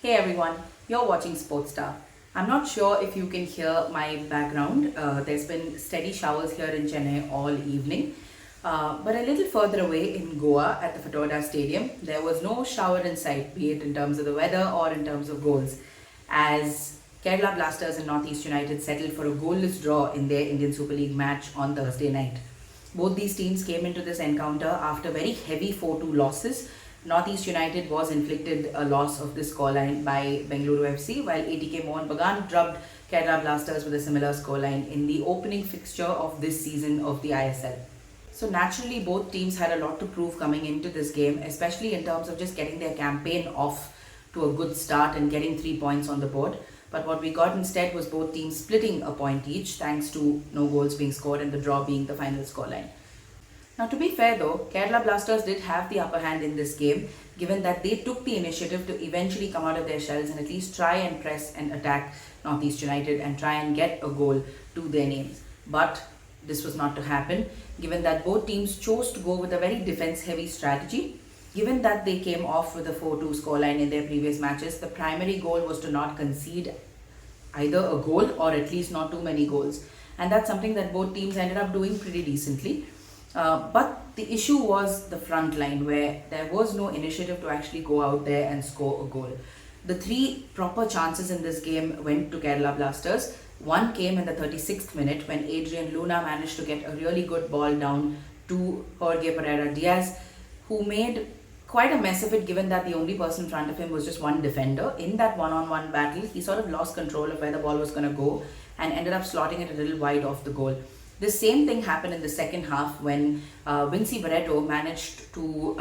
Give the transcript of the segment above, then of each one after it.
Hey everyone, you're watching Sportstar. I'm not sure if you can hear my background. There's been steady showers here in Chennai all evening. But a little further away in Goa at the Fatorda Stadium, there was no shower in sight, be it in terms of the weather or in terms of goals, as Kerala Blasters and NorthEast United settled for a goalless draw in their Indian Super League match on Thursday night. Both these teams came into this encounter after very heavy 4-2 losses. NorthEast United was inflicted a loss of this scoreline by Bengaluru FC, while ATK Mohan Bagan drubbed Kerala Blasters with a similar scoreline in the opening fixture of this season of the ISL. So naturally, both teams had a lot to prove coming into this game, especially in terms of just getting their campaign off to a good start and getting 3 points on the board. But what we got instead was both teams splitting a point each, thanks to no goals being scored and the draw being the final scoreline. Now, to be fair though, Kerala Blasters did have the upper hand in this game, given that they took the initiative to eventually come out of their shells and at least try and press and attack NorthEast United and try and get a goal to their names. But this was not to happen, given that both teams chose to go with a very defense-heavy strategy. Given that they came off with a 4-2 scoreline in their previous matches, the primary goal was to not concede either a goal or at least not too many goals. And that's something that both teams ended up doing pretty decently. But the issue was the front line, where there was no initiative to actually go out there and score a goal. The three proper chances in this game went to Kerala Blasters. One came in the 36th minute when Adrian Luna managed to get a really good ball down to Jorge Pereira Diaz, who made quite a mess of it, given that the only person in front of him was just one defender. In that one-on-one battle, he sort of lost control of where the ball was going to go and ended up slotting it a little wide off the goal. The same thing happened in the second half when Vinci Barreto managed to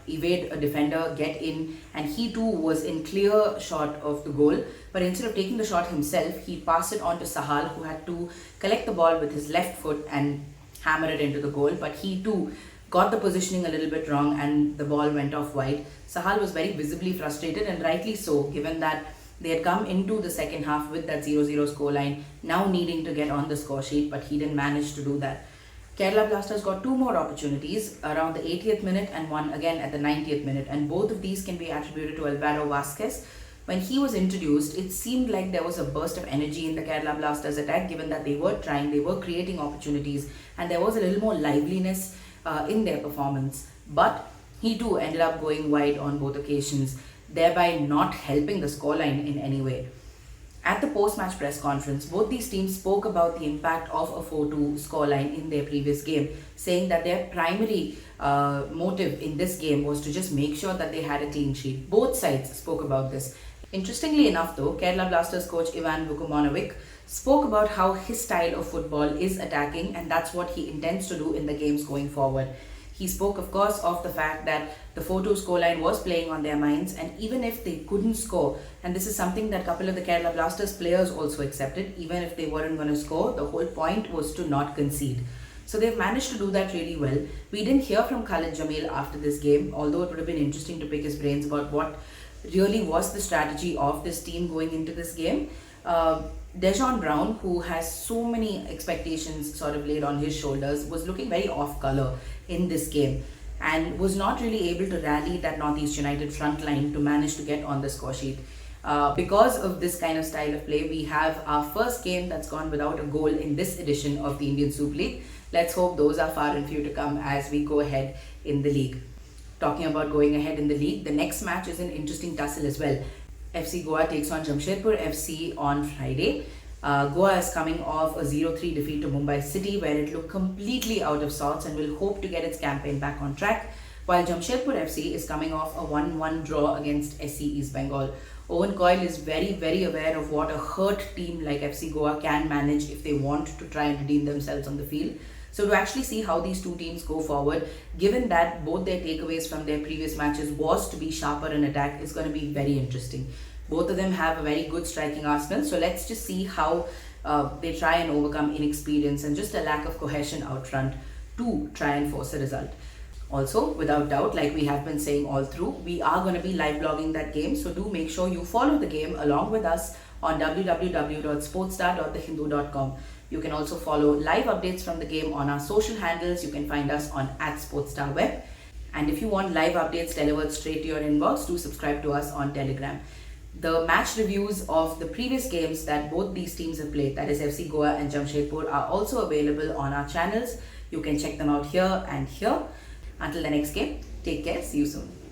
evade a defender, get in, and he too was in clear shot of the goal. But instead of taking the shot himself, he passed it on to Sahal, who had to collect the ball with his left foot and hammer it into the goal. But he too got the positioning a little bit wrong and the ball went off wide. Sahal was very visibly frustrated, and rightly so, given that they had come into the second half with that 0-0 scoreline, now needing to get on the score sheet, but he didn't manage to do that. Kerala Blasters got two more opportunities around the 80th minute and one again at the 90th minute, and both of these can be attributed to Alvaro Vasquez. When he was introduced, it seemed like there was a burst of energy in the Kerala Blasters attack, given that they were trying, they were creating opportunities, and there was a little more liveliness in their performance. But he too ended up going wide on both occasions, thereby not helping the scoreline in any way. At the post-match press conference, both these teams spoke about the impact of a 4-2 scoreline in their previous game, saying that their primary motive in this game was to just make sure that they had a clean sheet. Both sides spoke about this. Interestingly enough though, Kerala Blasters coach Ivan Vukomanovic spoke about how his style of football is attacking, and that's what he intends to do in the games going forward. He spoke, of course, of the fact that the 4-2 scoreline was playing on their minds, and even if they couldn't score, and this is something that a couple of the Kerala Blasters players also accepted, even if they weren't going to score, the whole point was to not concede. So they've managed to do that really well. We didn't hear from Khalid Jamil after this game, although it would have been interesting to pick his brains about what really was the strategy of this team going into this game. Dejon Brown, who has so many expectations sort of laid on his shoulders, was looking very off colour in this game and was not really able to rally that NorthEast United front line to manage to get on the score sheet. Because of this kind of style of play, we have our first game that's gone without a goal in this edition of the Indian Super League. Let's hope those are far and few to come as we go ahead in the league. Talking about going ahead in the league, the next match is an interesting tussle as well. FC Goa takes on Jamshedpur FC on Friday. Goa is coming off a 0-3 defeat to Mumbai City, where it looked completely out of sorts and will hope to get its campaign back on track, while Jamshedpur FC is coming off a 1-1 draw against SC East Bengal. Owen Coyle is very, very aware of what a hurt team like FC Goa can manage if they want to try and redeem themselves on the field. So to actually see how these two teams go forward, given that both their takeaways from their previous matches was to be sharper in attack, is going to be very interesting. Both of them have a very good striking arsenal, so let's just see how they try and overcome inexperience and just a lack of cohesion out front to try and force a result. Also, without doubt, like we have been saying all through, we are going to be live blogging that game, so do make sure you follow the game along with us on www.sportstar.thehindu.com. You can also follow live updates from the game on our social handles. You can find us on @SportstarWeb. And if you want live updates delivered straight to your inbox, do subscribe to us on Telegram. The match reviews of the previous games that both these teams have played, that is FC Goa and Jamshedpur, are also available on our channels. You can check them out here and here. Until the next game, take care. See you soon.